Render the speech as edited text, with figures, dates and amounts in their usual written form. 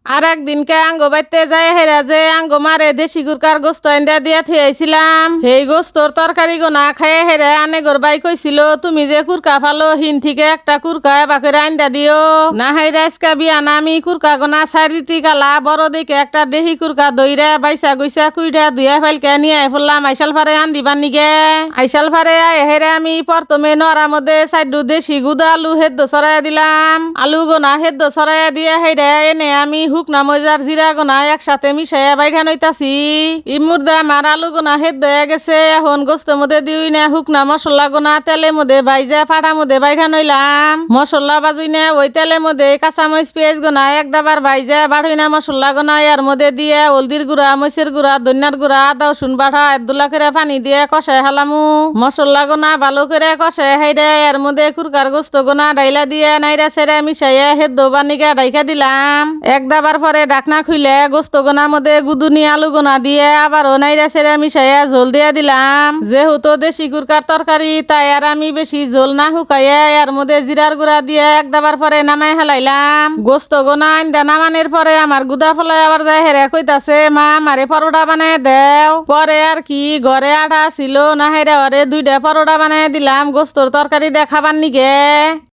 আর একদিনকে আঙ্গ বাইতে যায় হেরা যে আঙ্গ মারে দেশি কুরকার গোস্ত এন্দা দিয়া থিয়াইছিলাম সেই গোস্তর তরকারি গোনা খায় হেরা আনে গোর বাই কইছিল তুমি যে কুরকা ফালো হিন থেকে একটা কুরকা বাকে আইন্দা দিও না হেরা আজকা বিয়ানা আমি কুরকা গোনা সারিতি কালা বড় দেখে একটা দেহি কুরকা দইরা বাইসা গইসা কুইটা দুয়া ফাইলকে নিয়ে ফেললাম আইসাল ফারে আন দিবার নিগে আইসাল ফারে হেরা আমি প্রথমে নরার মধ্যে সাইডু দেশি গুদা আলু হেদ্দ ছড়াই দিলাম আলু গোনা হেদ্দ ছড়াই দিয়ে হেরা এনে আমি হুকনা মজার জিরা গোনা একসাথে মিশাইয়া বাইঠা নইতাছি ইমুর্দা আমার আলু গোনা হেদ্দ হয়ে গেছে এখন গোস্ত মধ্যে দিই না হুকনা মশলা গোনা তেলের মধ্যে বাইজা ফাটা মধ্যে বাইঠা নইলাম মশলা বাজুই না ওই তেলের মধ্যে কাঁচামরিচ পেঁয়াজ গোনা এক দাবার বাইজা বাড়ই না মশলা গোনা এর মধ্যে দিয়ে হলদির গুঁড়া মরিচের গুঁড়া ধনিয়ার গুঁড়া আদা রসুন বাটা একদুলা করে পানি দিয়ে কষাই হালামু মশলা গোনা ভালো করে কষাই হাইরে এর মধ্যে কুরকার গোস্ত গোনা ডাইলা দিয়ে নাইরা সেরা মিশাইয়া হেদ্দ বানিকা ডাইকা দিলাম এক দাবার পরে ডাকনা খুইলে গোস্ত গোনার মধ্যে গুদুনি আলু গোনা দিয়ে আবারও নাইরা সেরা মিশাইয়া ঝোল দিয়ে দিলাম যেহেতু দেশি কুরকার তরকারি তাই আর আমি বেশি ঝোল না শুকাইয়া এর মধ্যে জিরার গুঁড়া দিয়ে এক দাবার পরে নামাই হেলাইলাম গোস্ত গোনা আইন্দা নামানের পরে আমার গুদা ফলাই আবার যায় হেরে কইতাছে মা মারে পরোটা বানায় দেও পরে আর কি ঘরে আটা ছিল না হেরে ওরে দুইটা পরোটা বানায় দিলাম গোস্তর তরকারি দেখাবার নিগে।